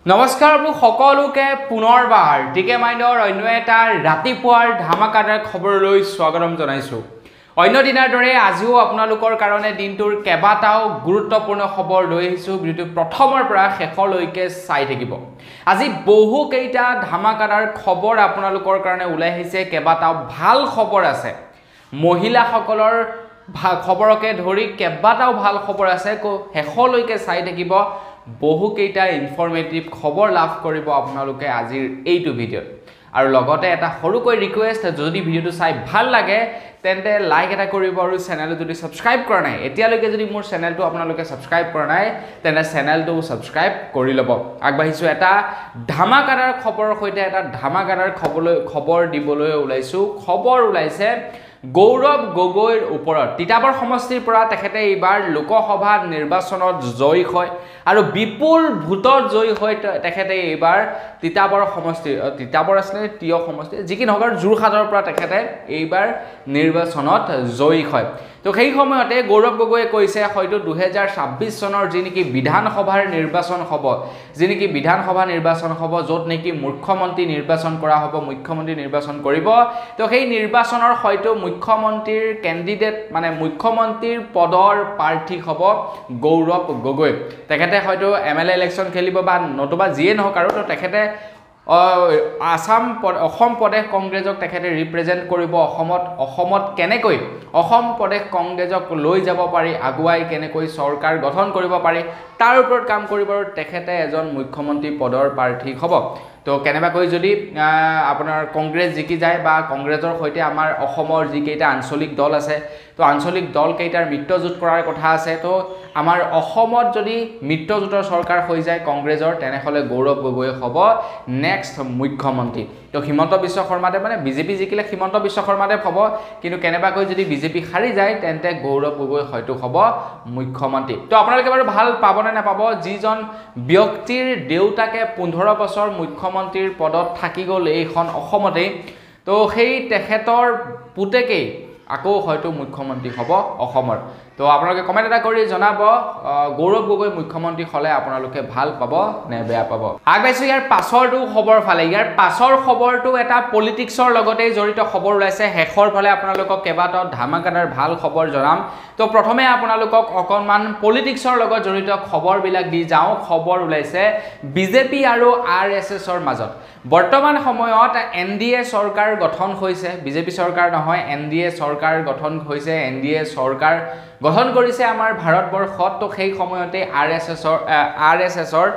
নমস্কাৰ আপোনালোক সকলোকে পুনৰবাৰ টিকে মাইণ্ডৰ অন্য এটা ৰাতিপুৱাৰ ধামাকাদাৰ খবৰলৈ স্বাগতম জনাইছো। অন্য দিনৰ দৰে আজিও আপোনালোকৰ কাৰণে দিনটোৰ কেবাটাও গুৰুত্বপূৰ্ণ খবৰ লৈ আহিছো। ভিডিঅ'টো প্ৰথমৰ পৰা শেষলৈকে চাই থাকিব। আজি বহু কেইটা ধামাকাদাৰ খবৰ আপোনালোকৰ কাৰণে ওলাই আহিছে। কেবাটাও ভাল খবৰ আছে। মহিলাসকলৰ খবৰকে ধৰি কেবাটাও ভাল খবৰ আছে। শেষলৈকে চাই থাকিব। বহু কেইটা ইনফৰমেটিভ খবৰ লাভ কৰিব আপোনালোকে আজিৰ এইটো ভিডিঅ'ত। আৰু লগতে এটা সৰুকৈ ৰিকুৱেষ্ট, যদি ভিডিঅ'টো চাই ভাল লাগে তেন্তে লাইক এটা কৰিব আৰু চেনেলটো যদি সাবস্ক্ৰাইব কৰা নাই, এতিয়ালৈকে যদি মোৰ চেনেলটো আপোনালোকে সাবস্ক্ৰাইব কৰা নাই তেন্তে চেনেলটো সাবস্ক্ৰাইব কৰি ল'ব। আগবাঢ়িছো এটা ধামাকাদাৰ খবৰৰ সৈতে। এটা ধামাকাদাৰ খবৰ দিবলৈ ওলাইছো। খবৰ ওলাইছে গৌৰৱ গগৈৰ ওপৰত। তিতাবৰ সমষ্টিৰ পৰা তেখেতে এইবাৰ লোকসভা নিৰ্বাচনত জয়ী হয় আৰু বিপুল ভোটত জয়ী হয় তেখেতে এইবাৰ তিতাবৰ সমষ্টি, তিতাবৰ আছে তিয় সমষ্টি, যি কি নহওক যোৰহাটৰ পৰা তেখেতে এইবাৰ নিৰ্বাচনত জয়ী হয়। তো সেই সময়তে গৌৰৱ গগৈয়ে কৈছে হয়তো 2026 চনৰ যি নেকি বিধানসভাৰ নিৰ্বাচন হ'ব, য'ত নেকি মুখ্যমন্ত্ৰী নিৰ্বাচন কৰা হ'ব, মুখ্যমন্ত্ৰী নিৰ্বাচন কৰিব। তো সেই নিৰ্বাচনৰ হয়তো মুখ্যমন্ত্ৰীৰ কেণ্ডিডেট মানে মুখ্যমন্ত্ৰীৰ পদৰ প্ৰাৰ্থী হ'ব গৌৰৱ গগৈ। তেখেতে হয়তো MLA ইলেকশ্যন খেলিব বা নতুবা যিয়ে নহওক আৰু। তো তেখেতে অসম প্ৰদেশ কংগ্ৰেছক তেখেতে ৰিপ্ৰেজেণ্ট কৰিব। অসমত কেনেকৈ অসম প্ৰদেশ কংগ্ৰেছক লৈ যাব পাৰি, আগুৱাই কেনেকৈ চৰকাৰ গঠন কৰিব পাৰি তাৰ ওপৰত কাম কৰিব আৰু তেখেতে এজন মুখ্যমন্ত্ৰী পদৰ প্ৰাৰ্থী হ'ব। তো কেনেবাকৈ যদি আপোনাৰ কংগ্ৰেছ জিকি যায় বা কংগ্ৰেছৰ সৈতে আমাৰ অসমৰ যিকেইটা আঞ্চলিক দল আছে, তো আঞ্চলিক দলকেইটাৰ মিত্ৰজোঁট কৰাৰ কথা আছে। তো আমাৰ অসমত যদি মিত্ৰজোঁটৰ চৰকাৰ হৈ যায় কংগ্ৰেছৰ, তেনেহ'লে গৌৰৱ গগৈ হ'ব নেক্সট মুখ্যমন্ত্ৰী। তো হিমন্ত বিশ্ব শৰ্মাদেৱ মানে বিজেপি জিকিলে হিমন্ত বিশ্ব শৰ্মাদেৱ হ'ব, কিন্তু কেনেবাকৈ যদি বিজেপি হাৰি যায় তেন্তে গৌৰৱ গগৈ হয়তো হ'ব মুখ্যমন্ত্ৰী। তো আপোনালোকে বাৰু ভাল পাবনে নাপাব, যিজন ব্যক্তিৰ দেউতাকে 15 বছৰ মুখ্যমন্ত্ৰীৰ পদত থাকি গ'ল এইখন অসমতেই, তো সেই তেখেতৰ পুতেকেই আকৌ হয়তো মুখ্যমন্ত্ৰী হ'ব অসমৰ। তো আপোনালোকে কমেণ্ট এটা কৰি জনাব গৌৰৱ গগৈ মুখ্যমন্ত্ৰী হ'লে আপোনালোকে ভাল পাব নে বেয়া পাব। আগবাঢ়িছো ইয়াৰ পাছৰটো খবৰ ফালে। ইয়াৰ পাছৰ খবৰটো এটা পলিটিক্সৰ লগতেই জড়িত খবৰ ওলাইছে। শেষৰ ফালে আপোনালোকক কেইবাটাও ধামাকাদাৰ ভাল খবৰ জনাম। তো প্ৰথমে আপোনালোকক অকণমান পলিটিক্সৰ লগত জড়িত খবৰবিলাক দি যাওঁ। খবৰ ওলাইছে বিজেপি আৰু RSSৰ মাজত বৰ্তমান সময়ত NDA চৰকাৰ গঠন হৈছে। বিজেপি চৰকাৰ নহয়, NDA চৰকাৰ গঠন হৈছে। NDA চৰকাৰ গঠন কৰিছে আমাৰ ভাৰতবৰ্ষত। তো সেই সময়তে RSSৰ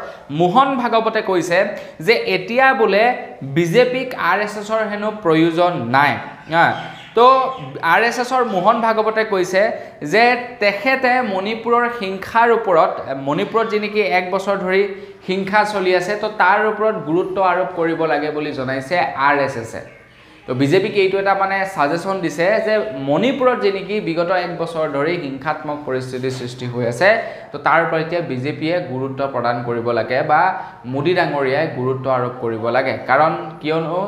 মোহন ভাগৱতে কৈছে যে এতিয়া বোলে বিজেপিক RSSৰ হেনো প্ৰয়োজন নাই। তো RSSৰ মোহন ভাগৱতে কৈছে যে তেখেতে মণিপুৰৰ হিংসাৰ ওপৰত, মণিপুৰত যি নেকি 1 বছৰ ধৰি হিংসা চলি আছে, তো তাৰ ওপৰত গুৰুত্ব আৰোপ কৰিব লাগে বুলি জনাইছে RSSে। তো বিজেপিক এইটো এটা মানে সাজেশ্যন দিছে যে মণিপুৰত যি নেকি বিগত 1 বছৰ ধৰি হিংসাত্মক পৰিস্থিতিৰ সৃষ্টি হৈ আছে, তো তাৰ ওপৰত এতিয়া বিজেপিয়ে গুৰুত্ব প্ৰদান কৰিব লাগে বা মোদী ডাঙৰীয়াই গুৰুত্ব আৰোপ কৰিব লাগে। কাৰণ কিয়নো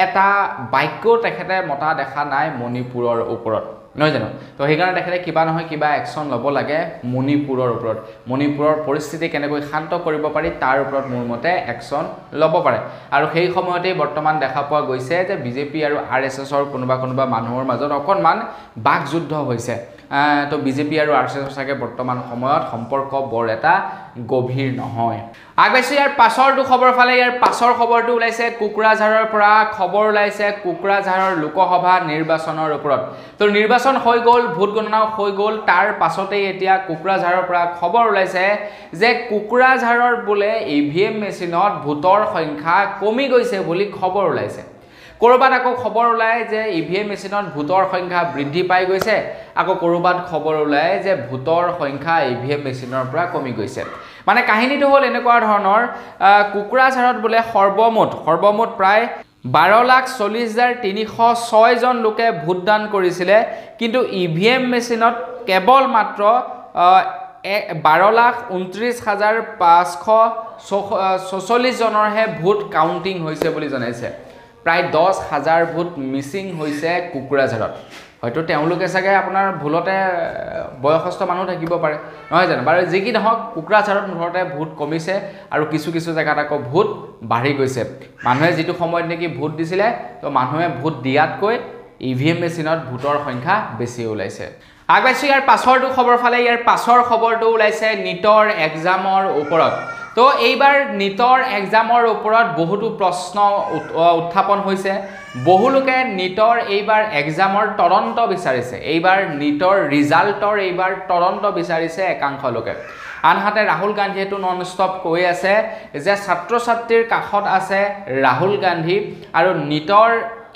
এটা বাক্য তেখেতে মতা দেখা নাই মণিপুৰৰ ওপৰত, নহয় জানো? তো সেইকাৰণে তেখেতে কিবা নহয় কিবা একশ্যন ল'ব লাগে মণিপুৰৰ ওপৰত। মণিপুৰৰ পৰিস্থিতি কেনেকৈ শান্ত কৰিব পাৰি তাৰ ওপৰত মোৰ মতে একশ্যন ল'ব পাৰে। আৰু সেই সময়তেই বৰ্তমান দেখা পোৱা গৈছে যে বিজেপি আৰু RSSৰ কোনোবা মানুহৰ মাজত অকণমান বাকযুদ্ধ হৈছে। তো বিজেপি আৰু RSSৰ চাগে বৰ্তমান সময়ত সম্পৰ্ক বৰ এটা গভীৰ নহয়। আগবাঢ়িছো ইয়াৰ পাছৰটো খবৰ ফালে। ইয়াৰ পাছৰ খবৰটো ওলাইছে কোকৰাঝাৰৰ পৰা। খবৰ ওলাইছে কোকৰাঝাৰৰ লোকসভা নিৰ্বাচনৰ ওপৰত। তো নিৰ্বাচন হৈ গ'ল, ভোট গণনাও হৈ গ'ল, তাৰ পাছতেই এতিয়া কোকৰাঝাৰৰ পৰা খবৰ ওলাইছে যে কোকৰাঝাৰৰ বোলে EVM মেচিনত ভোটৰ সংখ্যা কমি গৈছে বুলি খবৰ ওলাইছে। ক'ৰবাত আকৌ খবৰ ওলায় যে EVM মেচিনত ভোটৰ সংখ্যা বৃদ্ধি পাই গৈছে, আকৌ ক'ৰবাত খবৰ ওলায় যে ভোটৰ সংখ্যা EVM মেচিনৰ পৰা কমি গৈছে। মানে কাহিনীটো হ'ল এনেকুৱা ধৰণৰ, কোকৰাঝাৰত বোলে সৰ্বমুঠ প্ৰায় 12,40,306 জন লোকে ভোটদান কৰিছিলে, কিন্তু EVM মেচিনত কেৱল মাত্ৰ 12,29,546 জনৰহে ভোট কাউণ্টিং হৈছে বুলি জনাইছে। প্ৰায় 10,000 ভোট মিচিং হৈছে কোকৰাঝাৰত। হয়তো তেওঁলোকে চাগে আপোনাৰ ভুলতে বয়সস্থ মানুহ থাকিব পাৰে নহয় জানো বাৰু যি কি নহওক কোকৰাঝাৰত মুঠতে ভোট কমিছে আৰু কিছু কিছু জেগাত আকৌ ভোট বাঢ়ি গৈছে মানুহে যিটো সময়ত নেকি ভোট দিছিলে তো মানুহে ভোট দিয়াতকৈ ইভিএম মেচিনত ভোটৰ সংখ্যা বেছি ওলাইছে আগবাইছো ইয়াৰ পাছৰটো খবৰ ফালে ইয়াৰ পাছৰ খবৰটো ওলাইছে নিটৰ এক্সামৰ ওপৰত তো এইবাৰ নিটৰ এক্সামৰ ওপৰত বহুতো প্ৰশ্ন উত্থাপন হৈছে বহু লোকে নিটৰ এইবাৰ এক্সামৰ তদন্ত বিচাৰিছে এইবাৰ নিটৰ ৰিজাল্টৰ এইবাৰ তদন্ত বিচাৰিছে একাংশ লোকে আনহাতে ৰাহুল গান্ধীয়েটো নন ষ্টপ কৈ আছে যে ছাত্ৰ ছাত্ৰীৰ কাষত আছে ৰাহুল গান্ধী আৰু নিটৰ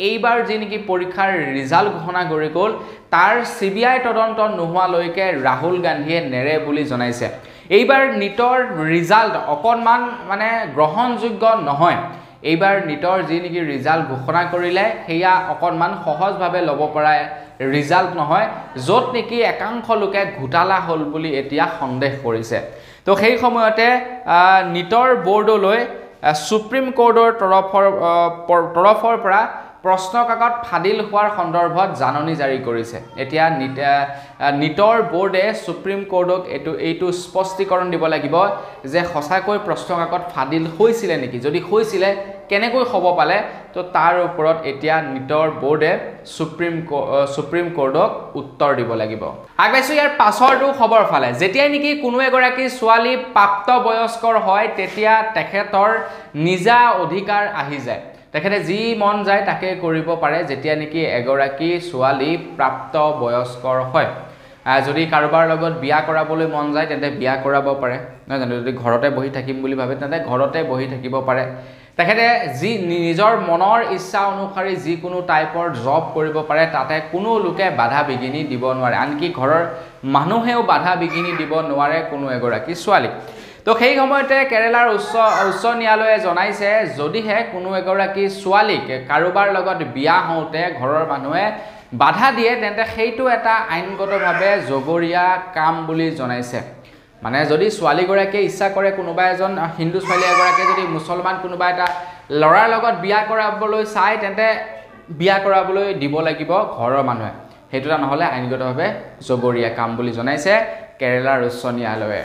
এইবাৰ যি নেকি পৰীক্ষাৰ ৰিজাল্ট ঘোষণা কৰি গ'ল তাৰ সিবিআই তদন্ত নোহোৱালৈকে ৰাহুল গান্ধীয়ে নেৰে বুলি জনাইছে এইবাৰ নিটৰ ৰিজাল্ট অকণমান মানে গ্ৰহণযোগ্য নহয় এইবাৰ নিটৰ যি নেকি ৰিজাল্ট ঘোষণা কৰিলে সেয়া অকণমান সহজভাৱে ল'ব পৰা ৰিজাল্ট নহয় য'ত নেকি একাংশ লোকে ঘোটালা হ'ল বুলি এতিয়া সন্দেহ কৰিছে তো সেই সময়তে নিটৰ বৰ্ডলৈ সুপ্ৰিম কোৰ্টৰ তৰফৰ পৰা প্ৰশ্ন কাকত ফাদিল হোৱাৰ সন্দৰ্ভত জাননী জাৰি কৰিছে এতিয়া নিটৰ বোৰ্ডে সুপ্ৰিম কোৰ্টক এইটো স্পষ্টীকৰণ দিব লাগিব যে সঁচাকৈ প্ৰশ্ন কাকত ফাদিল হৈছিলে নেকি যদি হৈছিলে কেনেকৈ হ'ব পালে তো তাৰ ওপৰত এতিয়া নিটৰ বোৰ্ডে সুপ্ৰিম কোৰ্টক উত্তৰ দিব লাগিব আগবাইছো ইয়াৰ পাছৰটো খবৰ ফালে যেতিয়া নেকি কোনো এগৰাকী ছোৱালী প্ৰাপ্তবয়স্কৰ হয় তেতিয়া তেখেতৰ নিজা অধিকাৰ আহি যায় তেখেতে যি মন যায় তাকে কৰিব পাৰে যেতিয়া নেকি এগৰাকী ছোৱালী প্ৰাপ্তবয়স্কৰ হয় যদি কাৰোবাৰ লগত বিয়া কৰাবলৈ মন যায় তেন্তে বিয়া কৰাব পাৰে নহয় জানো যদি ঘৰতে বহি থাকিম বুলি ভাবে তেন্তে ঘৰতে বহি থাকিব পাৰে তেখেতে যি নিজৰ মনৰ ইচ্ছা অনুসৰি যিকোনো টাইপৰ জব কৰিব পাৰে তাতে কোনো লোকে বাধা বিঘিনি দিব নোৱাৰে আনকি ঘৰৰ মানুহেও বাধা বিঘিনি দিব নোৱাৰে কোনো এগৰাকী ছোৱালী তো সেই সময়তে কেৰালাৰ উচ্চ ন্যায়ালয়ে জনাইছে যদিহে কোনো এগৰাকী ছোৱালীক কাৰোবাৰ লগত বিয়া হওঁতে ঘৰৰ মানুহে বাধা দিয়ে তেন্তে সেইটো এটা আইনগতভাৱে জগৰীয়া কাম বুলি জনাইছে মানে যদি ছোৱালীগৰাকীয়ে ইচ্ছা কৰে কোনোবা এজন হিন্দু ছোৱালী এগৰাকীয়ে যদি মুছলমান কোনোবা এটা ল'ৰাৰ লগত বিয়া কৰাবলৈ চায় তেন্তে বিয়া কৰাবলৈ দিব লাগিব ঘৰৰ মানুহে সেইটো নহ'লে আইনগতভাৱে জগৰীয়া কাম বুলি জনাইছে কেৰালাৰ উচ্চ ন্যায়ালয়ে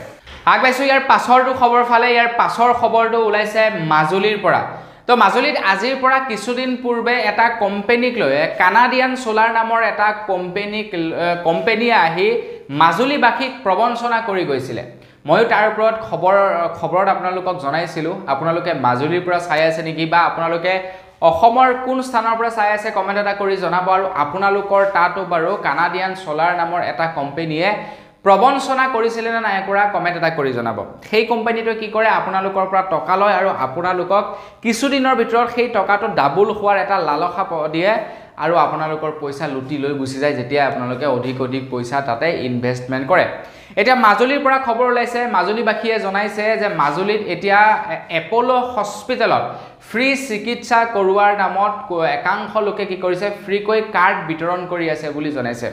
আগবাইছো ইয়াৰ পাছৰটো খবৰ ফালে ইয়াৰ পাছৰ খবৰটো ওলাইছে মাজুলীৰ পৰা তো মাজুলীত আজিৰ পৰা কিছুদিন পূৰ্বে এটা কোম্পানীক লৈ কানাডিয়ান সোলাৰ নামৰ এটা কোম্পানীয়ে আহি মাজুলীবাসীক প্ৰবঞ্চনা কৰি গৈছিলে ময়ো তাৰ ওপৰত খবৰত আপোনালোকক জনাইছিলোঁ আপোনালোকে মাজুলীৰ পৰা চাই আছে নেকি বা আপোনালোকে অসমৰ কোন স্থানৰ পৰা চাই আছে কমেণ্ট এটা কৰি জনাব আৰু আপোনালোকৰ তাতো বাৰু কানাডিয়ান সোলাৰ নামৰ এটা কোম্পানীয়ে প্ৰবঞ্চনা কৰিছিলে না নাই কৰা কমেণ্ট এটা কৰি জনাব সেই কোম্পানীটোৱে কি কৰে আপোনালোকৰ পৰা টকা লয় আৰু আপোনালোকক কিছুদিনৰ ভিতৰত সেই টকাটো ডাবল হোৱাৰ এটা লালসা দিয়ে আৰু আপোনালোকৰ পইচা লুটি লৈ গুচি যায় যেতিয়া আপোনালোকে অধিক পইচা তাতে ইনভেষ্টমেণ্ট কৰে এতিয়া মাজুলীৰ পৰা খবৰ ওলাইছে মাজুলীবাসীয়ে জনাইছে যে মাজুলীত এতিয়া এপ'লো হস্পিটেলত ফ্ৰী চিকিৎসা কৰোৱাৰ নামত একাংশ লোকে কি কৰিছে ফ্ৰীকৈ কাৰ্ড বিতৰণ কৰি আছে বুলি জনাইছে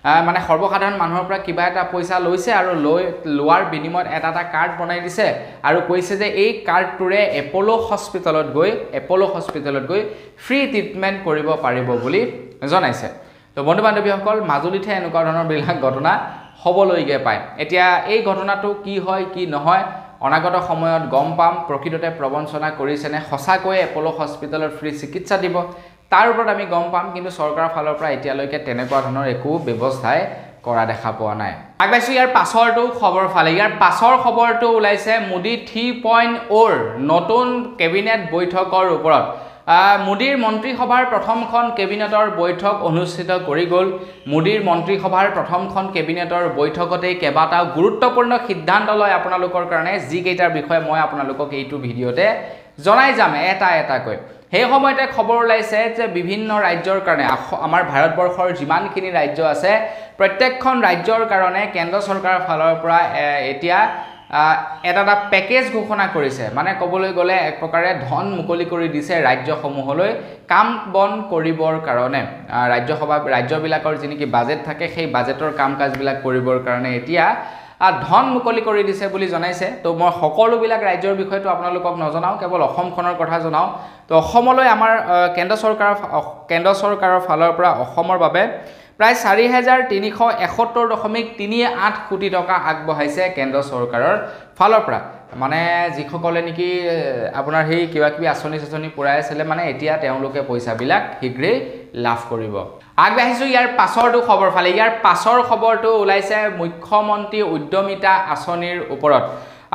মানে সৰ্বসাধাৰণ মানুহৰ পৰা কিবা এটা পইচা লৈছে আৰু লোৱাৰ বিনিময়ত এটা কাৰ্ড বনাই দিছে আৰু কৈছে যে এই কাৰ্ডটোৰে এপ'লো হস্পিটেলত গৈ ফ্ৰী ট্ৰিটমেণ্ট কৰিব পাৰিব বুলি জনাইছে তো বন্ধু বান্ধৱীসকল মাজুলীতহে এনেকুৱা ধৰণৰ বিলাক ঘটনা হ'বলৈকে পায় এতিয়া এই ঘটনাটো কি হয় কি নহয় অনাগত সময়ত গম পাম প্ৰকৃততে প্ৰবঞ্চনা কৰিছেনে সঁচাকৈ এপ'লো হস্পিটেলত ফ্ৰী চিকিৎসা দিব তাৰ ওপৰত আমি গম পাম কিন্তু চৰকাৰৰ ফালৰ পৰা এতিয়ালৈকে তেনেকুৱা ধৰণৰ একো ব্যৱস্থাই কৰা দেখা পোৱা নাই আগবাইছো ইয়াৰ পাছৰটো খবৰ ফালে ইয়াৰ পাছৰ খবৰটো ওলাইছে মোদী 3.0 নতুন কেবিনেট বৈঠকৰ ওপৰত মোদীৰ মন্ত্ৰীসভাৰ প্ৰথমখন কেবিনেটৰ বৈঠক অনুষ্ঠিত কৰি গ'ল মোদীৰ মন্ত্ৰীসভাৰ প্ৰথমখন কেবিনেটৰ বৈঠকতেই কেইবাটাও গুৰুত্বপূৰ্ণ সিদ্ধান্ত লয় আপোনালোকৰ কাৰণে যিকেইটাৰ বিষয়ে মই আপোনালোকক এইটো ভিডিঅ'তে জনাই যাম এটাকৈ সেই সময়তে খবৰ ওলাইছে যে বিভিন্ন ৰাজ্যৰ কাৰণে আমাৰ ভাৰতবৰ্ষৰ যিমানখিনি ৰাজ্য আছে প্ৰত্যেকখন ৰাজ্যৰ কাৰণে কেন্দ্ৰ চৰকাৰৰ ফালৰ পৰা এতিয়া এটা পেকেজ ঘোষণা কৰিছে মানে ক'বলৈ গ'লে এক প্ৰকাৰে ধন মুকলি কৰি দিছে ৰাজ্যসমূহলৈ কাম বন কৰিবৰ কাৰণে ৰাজ্যবিলাকৰ যি নেকি বাজেট থাকে সেই বাজেটৰ কাম কাজবিলাক কৰিবৰ কাৰণে এতিয়া ধন মুকলি কৰি দিছে বুলি জনাইছে তো মই সকলোবিলাক ৰাজ্যৰ বিষয়টো আপোনালোকক নজনাও কেৱল অসমখনৰ কথা জনাও তো অসমলৈ আমাৰ কেন্দ্ৰ চৰকাৰৰ ফালৰ পৰা অসমৰ বাবে প্ৰায় ৪,৩৭১.38 কোটি টকা আগবঢ়াইছে কেন্দ্ৰ চৰকাৰৰ ফালৰ পৰা মানে যিসকলে নেকি আপোনাৰ সেই কিবা কিবি আঁচনি পুৰাই আছিলে মানে এতিয়া তেওঁলোকে পইচাবিলাক শীঘ্ৰেই লাভ কৰিব আগবাঢ়িছো ইয়াৰ পাছৰটো খবৰ ফালে ইয়াৰ পাছৰ খবৰটো ওলাইছে মুখ্যমন্ত্ৰী উদ্যমিতা আঁচনিৰ ওপৰত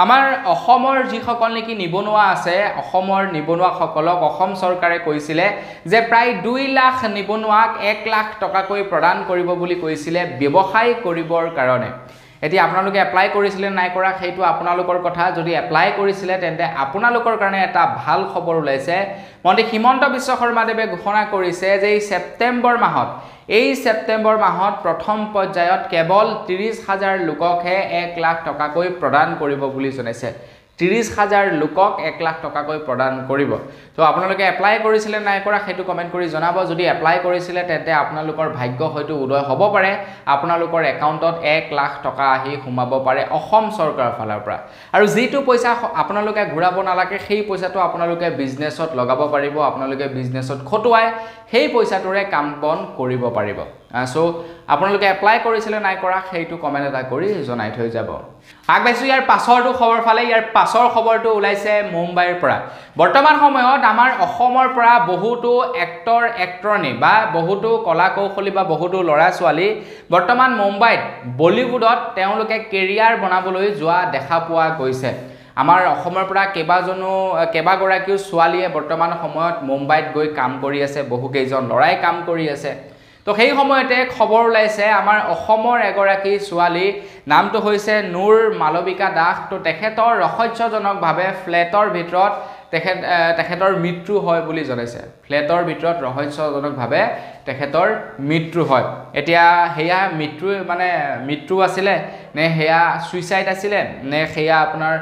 আমাৰ অসমৰ যিসকল নেকি নিবনুৱা আছে অসমৰ নিবনুৱাসকলক অসম চৰকাৰে কৈছিলে যে প্ৰায় 2 লাখ নিবনুৱাক 1 লাখ টকাকৈ প্ৰদান কৰিব বুলি কৈছিলে ব্যৱসায় কৰিবৰ কাৰণে এতিয়া আপোনালোকে এপ্লাই কৰিছিলে নাই কৰা সেইটো আপোনালোকৰ কথা যদি এপ্লাই কৰিছিলে তেন্তে আপোনালোকৰ কাৰণে এটা ভাল খবৰ ওলাইছে মন্ত্ৰী হিমন্ত বিশ্ব শৰ্মাদেৱে ঘোষণা কৰিছে যে এই সেপ্টেম্বৰ মাহত প্ৰথম পৰ্যায়ত কেৱল 30,000 লোককহে 1 লাখ টকাকৈ প্ৰদান কৰিব বুলি জনাইছে 30,000 লোকক 1 লাখ টকাকৈ প্ৰদান কৰিব তো আপোনালোকে এপ্লাই কৰিছিলে নাই কৰা সেইটো কমেন্ট কৰি জনাব যদি এপ্লাই কৰিছিলে তেন্তে আপোনালোকৰ ভাগ্য হয়তো উদয় হ'ব পাৰে আপোনালোকৰ একাউণ্টত 1 লাখ টকা আহি সোমাব পাৰে অসম চৰকাৰৰ ফালৰ পৰা আৰু যেটো পইচা আপোনালোকে ঘূৰাব নালাগে সেই পইচাটো আপোনালোকে বিজনেছত লগাব পাৰিব আপোনালোকে বিজনেছত খটুৱাই সেই পইচাটোৰে কাম বন কৰিব পাৰিব সো আপোনালোকে এপ্লাই কৰিছিলে নাই কৰা সেইটো কমেন্ট এটা কৰি জনাই থৈ যাব আগবাইছো ইয়াৰ পাছৰটো খবৰ ফালে ইয়াৰ পাছৰ খবৰটো ওলাইছে মুম্বাইৰ পৰা বৰ্তমান সময়ত আমাৰ অসমৰ পৰা বহুতো এক্টৰ এক্টৰণী বা বহুতো কলা কৌশলী বা বহুতো লৰা ছোৱালী বৰ্তমান মুম্বাইত বলিউডত তেওঁলোকে কেৰিয়াৰ বনাবলৈ যোৱা দেখা পোৱা গৈছে আমাৰ অসমৰ পৰা কেবাগৰাকীও ছোৱালীয়ে বৰ্তমান সময়ত মুম্বাইত গৈ কাম কৰি আছে বহু কেইজন লৰাই কাম কৰি আছে তো সেই সময়তে খবৰ ওলাইছে আমাৰ অসমৰ এগৰাকী ছোৱালী নামটো হৈছে নূৰ মালবিকা দাস তো তেখেতৰ ৰহস্যজনকভাৱে ফ্লেটৰ ভিতৰত তেখেতৰ মৃত্যু হয় বুলি জনাইছে ফ্লেটৰ ভিতৰত ৰহস্যজনকভাৱে তেখেতৰ মৃত্যু হয় এতিয়া হেয়া মৃত্যু আছিলে নে হেয়া সুইসাইড আছিলে নে হেয়া আপোনাৰ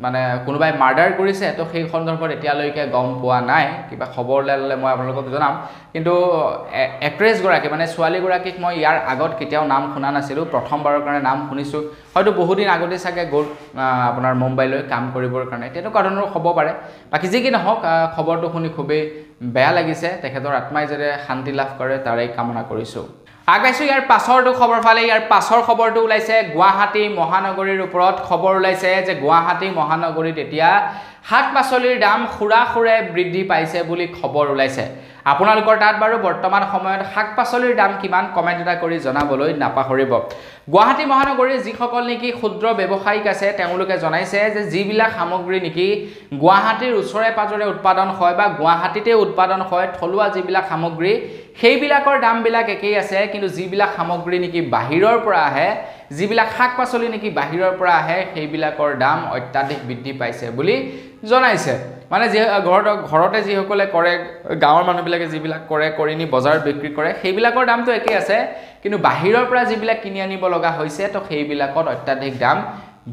মানে কোনোবাই মাৰ্ডাৰ কৰিছে তো সেই সন্দৰ্ভত এতিয়ালৈকে গম পোৱা নাই কিবা খবৰ ললে মই আপোনালোকক জনাম কিন্তু এক্ট্ৰেছ গৰাকী মানে ছোৱালী গৰাকীক মই ইয়াৰ আগত কেতিয়াও নাম শুনা নাছিলো প্ৰথমবাৰৰ কাৰণে নাম শুনিছো হয়তো বহুত দিন আগতে সাকে গ'ল আপোনাৰ মুম্বাইলৈ কাম কৰিবৰ কাৰণে তেনেকুৱা ধৰণৰ হ'ব পাৰে বাকি যি কি নহওক খবৰটো শুনি খুবেই বেয়া লাগিছে তেখেতৰ আত্মাই যেনে শান্তি লাভ কৰে তাৰে কামনা কৰিছো আগবাইছো ইয়াৰ পাছৰটো খবৰ ফালে ইয়াৰ পাছৰ খবৰটো ওলাইছে গুৱাহাটী মহানগৰীৰ ওপৰত খবৰ ওলাইছে যে গুৱাহাটী মহানগৰীত এতিয়া শাক-পাচলিৰ দাম খুৰাখুৰে বৃদ্ধি পাইছে বুলি খবৰ ওলাইছে আপোনালোকৰ তাত বাৰু বৰ্তমান সময়ত শাক-পাচলিৰ দাম কিমান কমেন্ট এটা কৰি জনাবলৈ নাপাহৰিব গুৱাহাটী মহানগৰীৰ যিসকল নেকি ক্ষুদ্ৰ ব্যৱসায়িক আছে তেওঁলোকে জনাইছে যে যিবিলাক সামগ্ৰী নেকি গুৱাহাটীৰ ওচৰে পাজৰে উৎপাদন হয় বা গুৱাহাটীতে উৎপাদন হয় থলুৱা যিবিলাক সামগ্ৰী সেইবিলাকৰ দামবিলাক একেই আছে কিন্তু যিবিলাক সামগ্ৰী নেকি বাহিৰৰ পৰা আহে যিবিলাক শাক-পাচলি নেকি বাহিৰৰ পৰা আহে সেইবিলাকৰ দাম অত্যাধিক বৃদ্ধি পাইছে বুলি জনাইছে মানে যে ঘৰতে যিসকলে কৰে গাঁৱৰ মানুহবিলাকে যিবিলাক কৰে কৰিনি বজাৰত বিক্ৰী কৰে সেইবিলাকৰ দামটো একেই আছে কিন্তু বাহিৰৰ পৰা যিবিলাক কিনি আনিব লগা হৈছে তো সেইবিলাকত অত্যাধিক দাম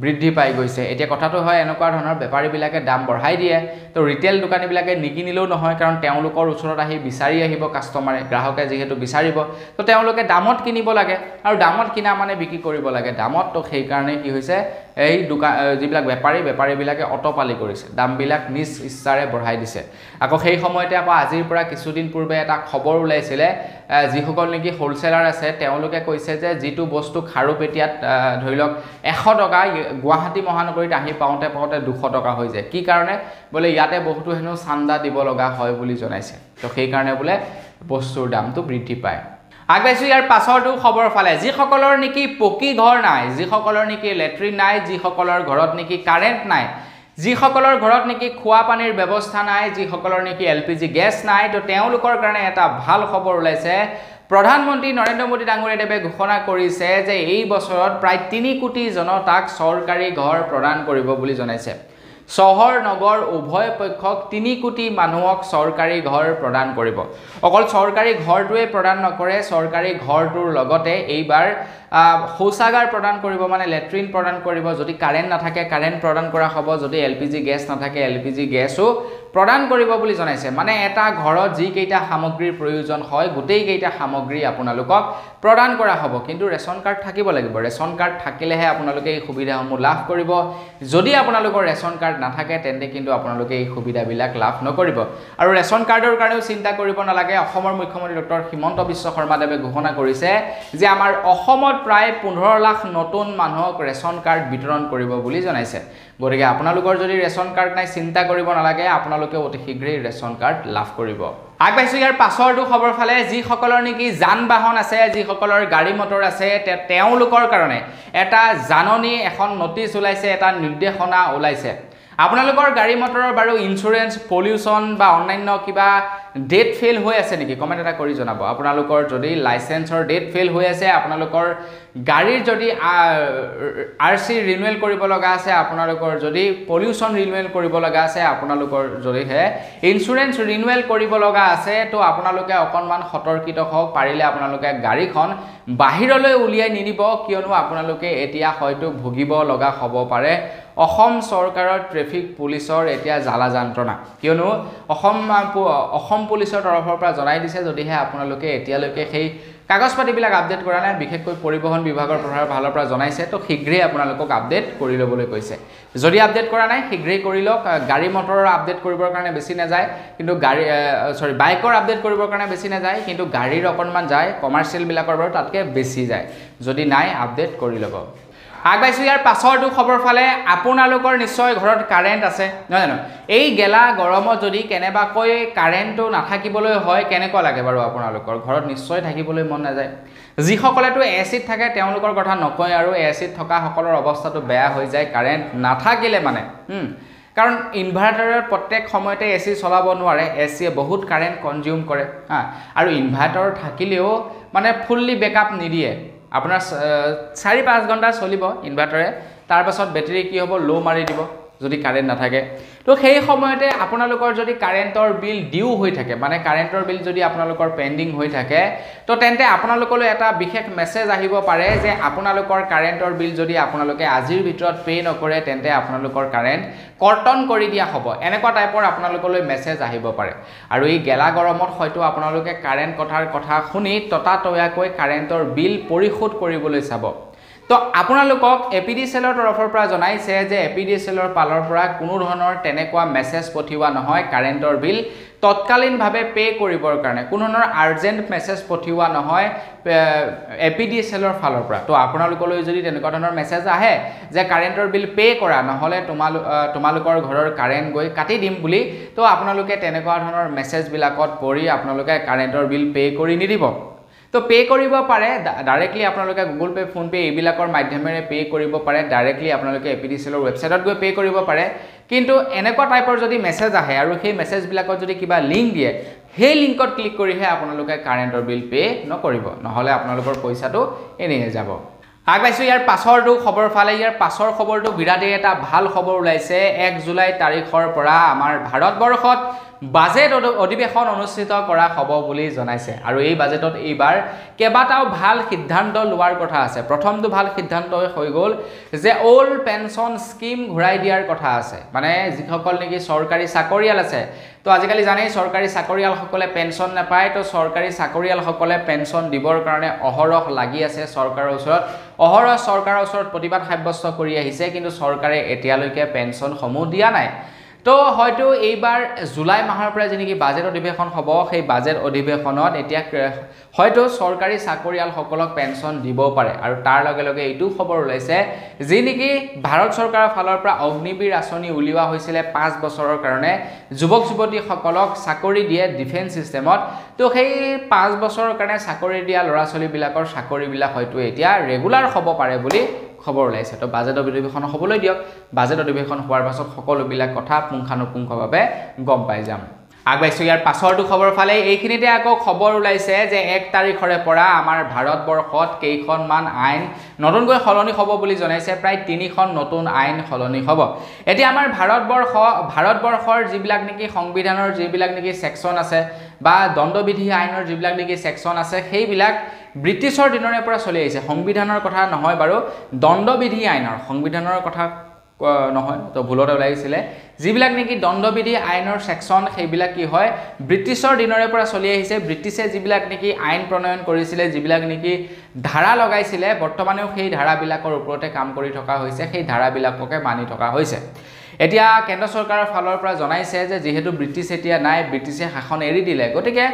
বৃদ্ধি পাই গৈছে এতিয়া কথাটো হয় এনেকুৱা ধৰণৰ বেপাৰী বিলাকে দাম বঢ়াই দিয়ে তো ৰিটেল দোকানী বিলাকে নিকিনিলেও নহয় কাৰণ তেওঁলোকৰ ওচৰত আহি বিচাৰি আহিব কাস্টমাৰে গ্ৰাহকে যেহেতু বিচাৰিব তো তেওঁলোকে দামত কিনিব লাগে আৰু দামত কিনা মানে বিক্ৰী কৰিব লাগে দামত তো সেই কাৰণে কি হৈছে এই দোকান যিবিলাক বেপাৰী বিলাকে অটপালি কৰিছে দামবিলাক নিজ ইচ্ছাৰে বঢ়াই দিছে আকৌ সেই সময়তে আকৌ আজিৰ পৰা কিছুদিন পূৰ্বে এটা খবৰ ওলাইছিলে যিসকল নেকি হোলসেলাৰ আছে তেওঁলোকে কৈছে যে যিটো বস্তু খাৰুপেটিয়াত ধৰি লওক 100 টকা গুৱাহাটী মহানগৰীত আহি পাওঁতে 200 টকা হৈ যায় কি কাৰণে বলে ইয়াতে বহুতো হেনো চান্দা দিব লগা হয় বুলি জনাইছে তো সেই কাৰণে বলে বস্তুৰ দামটো বৃদ্ধি পায় আগবাইছো ইয়াৰ পাছৰটো খবৰ ফালে যিসকলৰ নেকি পকি ঘৰ নাই যিসকলৰ নেকি লেট্ৰিন নাই যিসকলৰ ঘৰত নেকি কাৰেণ্ট নাই যিসকলৰ ঘৰত নেকি খোৱা পানীৰ ব্যৱস্থা নাই যিসকলৰ নেকি এলপিজি গেছ নাই তো তেওঁলোকৰ কাৰণে এটা ভাল খবৰ ওলাইছে প্ৰধানমন্ত্ৰী নৰেন্দ্ৰ মোদী ডাঙৰীয়াদেৱে ঘোষণা কৰিছে যে এই বছৰত প্ৰায় 3 কোটি জনতাক চৰকাৰী ঘৰ প্ৰদান কৰিব বুলি জনাইছে চহৰ নগৰ উভয় পক্ষক 3 কোটি মানুহক চৰকাৰী ঘৰ প্ৰদান কৰিব অকল চৰকাৰী ঘৰটোৱে প্ৰদান নকৰে চৰকাৰী ঘৰটোৰ লগতে এইবাৰ শৌচাগাৰ প্ৰদান কৰিব মানে লেট্ৰিন প্ৰদান কৰিব যদি কাৰেণ্ট নাথাকে কাৰেণ্ট প্ৰদান কৰা হ'ব যদি এলপিজি গেছ নাথাকে এলপিজি গেছও প্ৰদান কৰিব বুলি জনাইছে মানে এটা ঘৰত যি কেইটা সামগ্ৰীৰ প্ৰয়োজন হয় গোটেই কেইটা সামগ্ৰী আপোনালোকক প্ৰদান কৰা হ'ব কিন্তু ৰেশন কাৰ্ড থাকিব লাগিব ৰেশন কাৰ্ড থাকিলেহে আপোনালোকে এই সুবিধাসমূহ লাভ কৰিব যদি আপোনালোকৰ ৰেশন কাৰ্ড নাথাকে তেন্তে কিন্তু আপোনালোকে এই সুবিধাবিলাক লাভ নকৰিব আৰু ৰেচন কাৰ্ডৰ কাৰণেও চিন্তা কৰিব নালাগে অসমৰ মুখ্যমন্ত্ৰী ডক্টৰ হিমন্ত বিশ্ব শৰ্মাদেৱে ঘোষণা কৰিছে যে আমাৰ অসমত প্ৰায় 15 লাখ নতুন মানুহক ৰেচন কাৰ্ড বিতৰণ কৰিব বুলি জনাইছে গতিকে আপোনালোকৰ যদি ৰেচন কাৰ্ড নাই চিন্তা কৰিব নালাগে আপোনালোকে অতি শীঘ্ৰেই ৰেচন কাৰ্ড লাভ কৰিব আগবাইছো ইয়াৰ পাছৰটো খবৰ ফালে যি সকলৰ নেকি যান বাহন আছে যি সকলৰ গাড়ী মটৰ আছে তেওঁলোকৰ কাৰণে এটা জাননী এখন নটিচ ওলাইছে এটা নিৰ্দেশনা ওলাইছে আপোনালোকৰ গাড়ী মটৰৰ বাৰু ইন্সুৰেন্স পলিউশন বা অন্যান্য কিবা ডেট ফেল হৈ আছে নেকি কমেন্ট এটা কৰি জনাব আপোনালোকৰ যদি লাইসেন্সৰ ডেট ফেল হৈ আছে আপোনালোকৰ গাড়ীৰ যদি আৰসি ৰিনিউৱেল কৰিব লগা আছে আপোনালোকৰ যদি পলিউশন ৰিনিউৱেল কৰিব লগা আছে আপোনালোকৰ যদি হে ইন্সুৰেন্স ৰিনিউৱেল কৰিব লগা আছে তো আপোনালোকে অকনমান সতৰ্কিত হওক পাৰিলে আপোনালোকে গাড়ীখন বাহিৰলৈ উলিয়াই নিনিব কিয়নো আপোনালোকে এতিয়া হয়তো ভুগিব লগা হ'ব পাৰে অসম চৰকাৰৰ ট্ৰেফিক পুলিচৰ এতিয়া জালা যন্ত্ৰণা কিয়নো অসম পুলিচৰ তৰফৰ পৰা জনাই দিছে যদিহে আপোনালোকে এতিয়ালৈকে সেই কাগজ পাতিবিলাক আপডেট কৰা নাই বিশেষকৈ পৰিবহন বিভাগৰ ফালৰ পৰা জনাইছে তো শীঘ্ৰেই আপোনালোকক আপডেট কৰি ল'বলৈ কৈছে যদি আপডেট কৰা নাই শীঘ্ৰেই কৰি লওক গাড়ী মটৰৰ আপডেট কৰিবৰ কাৰণে বেছি নাযায় কিন্তু বাইকৰ আপডেট কৰিবৰ কাৰণে বেছি নাযায় কিন্তু গাড়ীৰ অকনমান যায় কমাৰ্চিয়েল বিলাকৰ বাৰু তাতকে বেছি যায় যদি নাই আপডেট কৰি ল'ব আগবাইছো ইয়াৰ পাছৰটো খবৰ ফালে আপোনালোকৰ নিশ্চয় ঘৰত কাৰেন্ট আছে নহয় জানো এই গেলা গৰমত যদি কেনেবাকৈ কাৰেন্টটো নাথাকিবলৈ হয় কেনেকুৱা লাগে বাৰু আপোনালোকৰ ঘৰত নিশ্চয় থাকিবলৈ মন নাযায় যি সকলেটো এচিড থাকে তেওঁলোকৰ কথা নকয় আৰু এচিড থকা সকলৰ অৱস্থাটো বেয়া হৈ যায় কাৰেন্ট নাথাকিলে মানে কাৰণ ইনভাৰ্টাৰৰ প্ৰত্যেক সময়তে এসি চলাব নোৱাৰে এসিয়ে বহুত কাৰেন্ট কনজিউম কৰে আৰু ইনভাৰ্টাৰ থাকিলেও মানে ফুললি বেকআপ নিদিয়ে আপোনাৰ 4-5 ঘণ্টা চলিব ইনভাৰ্টাৰে তাৰ পাছত বেটাৰি কি হ'ব লো মাৰি দিব যদি কাৰেন্ট নাথাকে তো সেই সময়তে আপোনালোকৰ যদি কাৰেন্টৰ বিল ডিউ হৈ থাকে মানে কাৰেন্টৰ বিল যদি আপোনালোকৰ পেন্ডিং হৈ থাকে তো তেন্তে আপোনালোকলৈ এটা বিশেষ মেছেজ আহিব পাৰে যে আপোনালোকৰ কাৰেন্টৰ বিল যদি আপোনালোকে আজিৰ ভিতৰত পে নকৰে তেন্তে আপোনালোকৰ কাৰেন্ট কৰ্তন কৰি দিয়া হ'ব এনেকুৱা টাইপৰ আপোনালোকলৈ মেছেজ আহিব পাৰে আৰু এই গেলা গৰমত হয়তো আপোনালোকে কাৰেন্ট কথা শুনি ততাতয়াকৈ কাৰেন্টৰ বিল পৰিশোধ কৰিবলৈ চাব তো আপোনালোকক এপিডিসিএলৰ তৰফৰ পৰা জনাইছে যে এপিডিসিএলৰ পালৰ পৰা কোনো ধৰণৰ তেনেকুৱা মেছেজ পঠিওৱা নহয় কাৰেন্টৰ বিল তৎকালীনভাৱে পে কৰিবৰ কাৰণে কোনো ধৰণৰ আৰ্জেন্ট মেছেজ পঠিওৱা নহয় এপিডিসিএলৰ ফালৰ পৰা তো আপোনালোকলৈ যদি তেনেকুৱা ধৰণৰ মেছেজ আহে যে কাৰেন্টৰ বিল পে কৰা নহলে তোমালোকৰ ঘৰৰ কাৰেন্ট গৈ কাটি দিম বুলি তো আপোনালোকে তেনেকুৱা ধৰণৰ মেছেজ বিলাকত পৰি আপোনালোকে কাৰেন্টৰ বিল পে কৰি নিদিব তো পে কৰিব পাৰে ডাইৰেক্টলি আপোনালোকে গুগল পে ফোন পে এইবিলাকৰ মাধ্যমেৰে পে কৰিব পাৰে ডাইৰেক্টলি আপোনালোকে এপিডিসিএলৰ ৱেবছাইটত গৈ পে কৰিব পাৰে কিন্তু এনেকুৱা টাইপৰ যদি মেছেজ আহে আৰু সেই মেছেজ বিলাকত যদি কিবা লিংক দিয়ে সেই লিংকত ক্লিক কৰিহে আপোনালোকে কাৰেন্টৰ বিল পে নকৰিব নহলে আপোনালোকৰ পইচাটো এনেহে যাব আগবাইছো ইয়াৰ পাছৰটো খবৰ ফালে ইয়াৰ পাছৰ খবৰটো বিৰাটেই এটা ভাল খবৰ ওলাইছে 1 জুলাই তাৰিখৰ পৰা আমাৰ ভাৰতবৰ্ষত বাজেট অধিৱেশন অনুষ্ঠিত কৰা হ'ব বুলি জনাইছে আৰু এই বাজেটত এইবাৰ কেবাটাও ভাল সিদ্ধান্ত লোৱাৰ কথা আছে প্ৰথমটো ভাল সিদ্ধান্ত হৈ গ'ল যে অল পেনশন স্কিম ঘূৰাই দিয়াৰ কথা আছে মানে যিসকল নেকি চৰকাৰী চাকৰিয়াল আছে তো আজিকালি জানেই চৰকাৰী চাকৰিয়াল সকলে পেনশন নাপায় তো চৰকাৰী চাকৰিয়াল সকলে পেনশন দিবৰ কাৰণে অহৰহ লাগি আছে চৰকাৰৰ ওচৰত প্ৰতিবাদ সাব্যস্ত কৰি আহিছে কিন্তু চৰকাৰে এতিয়ালৈকে পেনশন সমূহ দিয়া নাই তো হয়তো এইবাৰ জুলাই মাহৰ পৰা যেনেকি বাজেট অধিৱেশন হ'ব সেই বাজেট অধিৱেশনত এতিয়া হয়তো চৰকাৰী চাকৰিয়াল সকলক পেনশন দিব পাৰে আৰু তাৰ লগে লগে এইটো খবৰ ওলাইছে যে নেকি ভাৰত চৰকাৰৰ ফালৰ পৰা অগ্নিবীৰ আঁচনি উলিওৱা হৈছিলে 5 বছৰৰ কাৰণে যুৱক যুৱতী সকলক চাকৰি দিয়ে ডিফেন্স সিস্টেমত তো সেই 5 বছৰৰ কাৰণে চাকৰি দিয়া ল'ৰা ছোৱালী বিলাকৰ চাকৰি বিলাক হয়তো এতিয়া ৰেগুলাৰ হ'ব পাৰে বুলি খবৰ ওলাইছে তো বাজেট অধিৱেশন হ'বলৈ দিয়ক বাজেট অধিৱেশন হোৱাৰ পাছত সকলো বিলাক কথা পুংখানুপুংখভাৱে গম পাই যাম আগবাইছো ইয়াৰ পাছৰটো খবৰ ফালে এইখিনিতে আকৌ খবৰ ওলাইছে যে 1 তাৰিখৰে পৰা আমাৰ ভাৰতবৰ্ষত কেইখনমান আইন নতুনকৈ সলনি হ'ব বুলি জনাইছে প্ৰায় 3খন নতুন আইন সলনি হ'ব এতিয়া আমাৰ ভাৰতবৰ্ষৰ যিবিলাক নেকি সংবিধানৰ যিবিলাক নেকি সেকশন আছে বা দণ্ডবিধি আইনৰ যিবিলাক নেকি সেকশন আছে সেইবিলাক ব্ৰিটিছৰ দিনৰে পৰা চলি আহিছে সংবিধানৰ কথা নহয় বাৰু দণ্ডবিধি আইনৰ সংবিধানৰ কথা নহয় তো ভুলতে ওলাইছিলে যিবিলাক নেকি দণ্ডবিধি আইনৰ সেকশন সেইবিলাক কি হয় ব্ৰিটিছৰ দিনৰে পৰা চলি আহিছে ব্ৰিটিছে যিবিলাক নেকি আইন প্ৰণয়ন কৰিছিলে যিবিলাক নেকি ধাৰা লগাইছিলে বৰ্তমানেও সেই ধাৰাবিলাকৰ ওপৰতে কাম কৰি থকা হৈছে সেই ধাৰাবিলাককে মানি থকা হৈছে এতিয়া কেন্দ্ৰ চৰকাৰৰ ফালৰ পৰা জনাইছে যে যেহেতু ব্ৰিটিছ এতিয়া নাই, ব্ৰিটিছে শাসন এৰি দিলে, গতিকে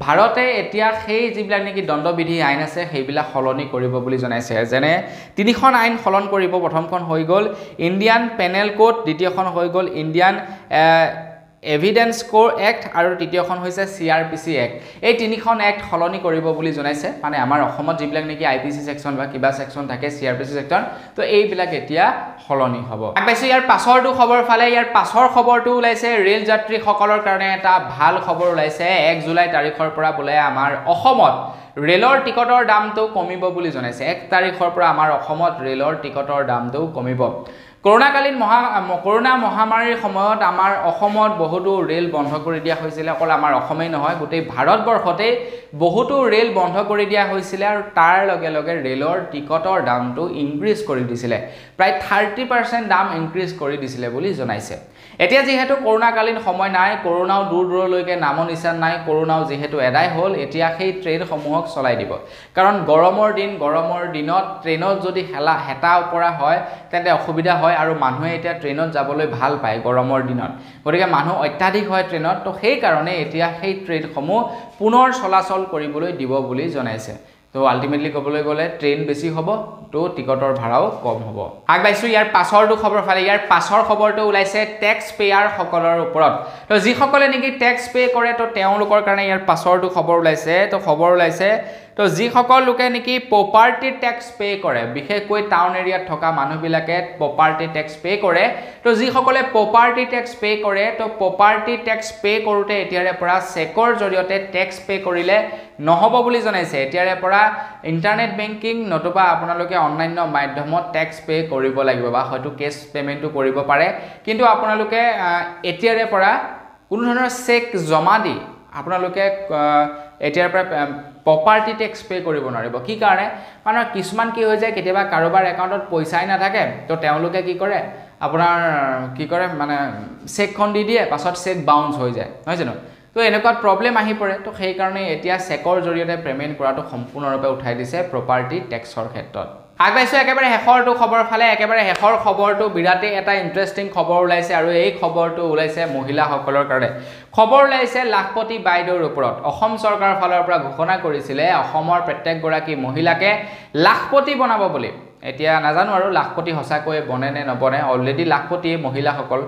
ভাৰতে এতিয়া সেই যিবিলাক নেকি দণ্ডবিধি আইন আছে সেইবিলাক সলনি কৰিব বুলি জনাইছে। যেনে 3খন আইন সলনি কৰিব। প্ৰথমখন হৈ গ'ল ইণ্ডিয়ান পেনেল কোড, দ্বিতীয়খন হৈ গ'ল ইণ্ডিয়ান এভিডেন্স কোৰ এক্ট আৰু তৃতীয়খন হৈছে CRPC এক্ট। এই 3খন এক্ট সলনি কৰিব বুলি জনাইছে। মানে আমাৰ অসমত যিবিলাক নেকি IPC সেকশন বা কিবা সেকশন থাকে CRPC সেকশন, তো এইবিলাক এতিয়া সলনি হ'ব। আগবাইছো ইয়াৰ পাছৰটো খবৰ ফালে। ইয়াৰ পাছৰ খবৰটো ওলাইছে ৰেল যাত্ৰীসকলৰ কাৰণে এটা ভাল খবৰ ওলাইছে। 1 জুলাই তাৰিখৰ পৰা বোলে আমাৰ অসমত ৰেলৰ টিকটৰ দামটো কমিব বুলি জনাইছে। 1 তাৰিখৰ পৰা আমাৰ অসমত ৰেলৰ টিকটৰ দামটো কমিব। কৰোনা মহামাৰীৰ সময়ত আমাৰ অসমত বহুতো ৰেল বন্ধ কৰি দিয়া হৈছিল। অকল আমাৰ অসমেই নহয়, গোটেই ভাৰতবৰ্ষতে বহুতো ৰেল বন্ধ কৰি দিয়া হৈছিল আৰু তাৰ লগে লগে ৰেলৰ টিকটৰ দামটো ইনক্ৰিজ কৰি দিছিলে। প্ৰায় 30% দাম ইনক্ৰিজ কৰি দিছিলে বুলি জনাইছে। এতিয়া যেহেতু কৰোনাকালীন সময় নাই, কৰোনাও দূৰ দূৰলৈকে নাম নিচান নাই, কৰোনাও যেহেতু এদাই হ'ল, এতিয়া সেই ট্ৰেইনসমূহক চলাই দিব। কাৰণ গৰমৰ দিনত ট্ৰেইনত যদি হেতা ওপৰা হয় তেন্তে অসুবিধা হয় আৰু মানুহে এতিয়া ট্ৰেইনত যাবলৈ ভাল পায় গৰমৰ দিনত। গতিকে মানুহ অত্যাধিক হয় ট্ৰেইনত, তো সেই কাৰণে এতিয়া সেই ট্ৰেইনসমূহ পুনৰ চলাচল কৰিবলৈ দিব বুলি জনাইছে। তো আল্টিমেটলি ক'বলৈ গ'লে ট্ৰেইন বেছি হ'ব, তো টিকটৰ ভাড়াও কম হ'ব। আগবাইছো ইয়াৰ পাছৰটো খবৰ ফালে। ইয়াৰ পাছৰ খবৰটো ওলাইছে টেক্স পেয়াৰ সকলৰ ওপৰত। তো যিসকলে নেকি টেক্স পে' কৰে, তো তেওঁলোকৰ কাৰণে ইয়াৰ পাছৰটো খবৰ ওলাইছে। তো খবৰ ওলাইছে তো যিসকল লোকে নেকি প্ৰপাৰ্টি টেক্স পে' কৰে, বিশেষকৈ টাউন এৰিয়াত থকা মানুহবিলাকে প্ৰপাৰ্টি টেক্স পে' কৰে। তো যিসকলে প্ৰপাৰ্টি টেক্স পে' কৰে, তো প্ৰপাৰ্টি টেক্স পে' কৰোঁতে এতিয়াৰে পৰা চেকৰ জৰিয়তে টেক্স পে' কৰিলে নহ'ব বুলি জনাইছে। এতিয়াৰে পৰা ইণ্টাৰনেট বেংকিং নতুবা আপোনালোকে অন্যান্য মাধ্যমত টেক্স পে' কৰিব লাগিব বা হয়তো কেছ পে'মেণ্টটো কৰিব পাৰে। কিন্তু আপোনালোকে এতিয়াৰে পৰা কোনো ধৰণৰ চেক জমা দি আপোনালোকে এতিয়াৰ পৰা প্ৰপাৰ্টি টেক্স পে' কৰিব নোৱাৰিব। কি কাৰণে? মানে কিছুমান কি হৈ যায়, কেতিয়াবা কাৰোবাৰ একাউণ্টত পইচাই নাথাকে, তো তেওঁলোকে কি কৰে, মানে চেকখন দি দিয়ে, পাছত চেক বাউন্স হৈ যায়, নহয় জানো? তো এনেকুৱাত প্ৰব্লেম আহি পৰে। তো সেইকাৰণে এতিয়া চেকৰ জৰিয়তে পে'মেণ্ট কৰাটো সম্পূৰ্ণৰূপে উঠাই দিছে প্ৰপাৰ্টি টেক্সৰ ক্ষেত্ৰত। আগবাইছো একেবাৰে শেষৰটো খবৰ ফালে। একেবাৰে শেষৰ খবৰটো বিৰাটেই এটা ইণ্টাৰেষ্টিং খবৰ ওলাইছে আৰু এই খবৰটো ওলাইছে মহিলাসকলৰ কাৰণে। খবৰ ওলাইছে লাখপতি বাইদেউৰ ওপৰত। অসম চৰকাৰৰ ফালৰ পৰা ঘোষণা কৰিছিলে অসমৰ প্ৰত্যেকগৰাকী মহিলাকে লাখপতি বনাব বুলি। এতিয়া নাজানো আৰু লাখপতি সঁচাকৈ বনে নে নবনে। অলৰেডি লাখপতিয়ে মহিলাসকল,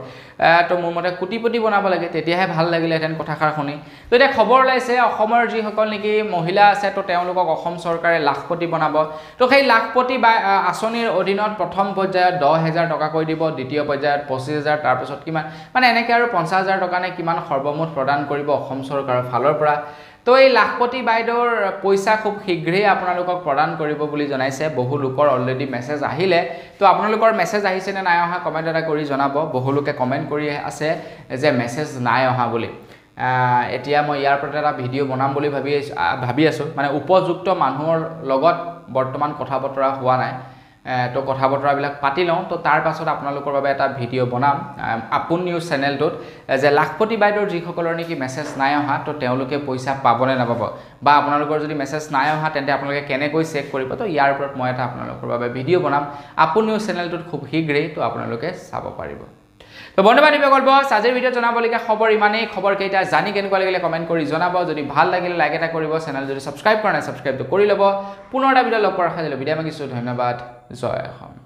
তো মোৰ মতে কোটিপতি বনাব লাগে, তেতিয়াহে ভাল লাগিলেহেঁতেন কথাষাৰ শুনি। তো এতিয়া খবৰ ওলাইছে অসমৰ যিসকল নেকি মহিলা আছে, তো তেওঁলোকক অসম চৰকাৰে লাখপতি বনাব। তো সেই লাখপতি আঁচনিৰ অধীনত প্ৰথম পৰ্যায়ত 10,000 টকাকৈ দিব, দ্বিতীয় পৰ্যায়ত 25,000, তাৰপিছত কিমান মানে এনেকৈ আৰু 50,000 টকা নে কিমান সৰ্বমুঠ প্ৰদান কৰিব অসম চৰকাৰৰ ফালৰ পৰা। তো এই লাখপতি বাইদেউৰ পইচা খুব শীঘ্ৰেই আপোনালোকক প্ৰদান কৰিব বুলি জনাইছে। বহু লোকৰ অলৰেডি মেছেজ আহিলে। তো আপোনালোকৰ মেছেজ আহিছে নে নাই অহা কমেণ্ট এটা কৰি জনাব। বহু লোকে কমেণ্ট কৰি আছে যে মেছেজ নাই অহা বুলি। এতিয়া মই ইয়াৰ ওপৰত এটা ভিডিঅ' বনাম বুলি ভাবি আছোঁ। মানে উপযুক্ত মানুহৰ লগত বৰ্তমান কথা বতৰা হোৱা নাই, তো কথা বতৰাবিলাক পাতি লওঁ। তো তাৰ পাছত আপোনালোকৰ বাবে এটা ভিডিঅ' বনাম আপোন নিউজ চেনেলটোত, যে লাখপতি বাইদেউৰ যিসকলৰ নেকি মেছেজ নাই অহা, তো তেওঁলোকে পইচা পাবনে নাপাব, বা আপোনালোকৰ যদি মেছেজ নাই অহা তেন্তে আপোনালোকে কেনেকৈ চেক কৰিব। তো ইয়াৰ ওপৰত মই এটা আপোনালোকৰ বাবে ভিডিঅ' বনাম আপোন নিউজ চেনেলটোত খুব শীঘ্ৰেই, তো আপোনালোকে চাব পাৰিব। তো বন্ধু-বান্ধৱীসকল, বছ আজিৰ ভিডিঅ'ত জনাবলগীয়া খবৰ ইমানেই। খবৰকেইটা জানি কেনেকুৱা লাগিলে কমেণ্ট কৰি জনাব। যদি ভাল লাগিলে লাইক এটা কৰিব, চেনেল যদি ছাবস্ক্ৰাইব কৰা নাই ছাবস্ক্ৰাইবটো কৰি ল'ব। পুনৰ এটা ভিডিঅ' লগ পোৱাৰ আশা থাকিলে বিদায় মাগিছোঁ। ধন্যবাদ। জয় অসম।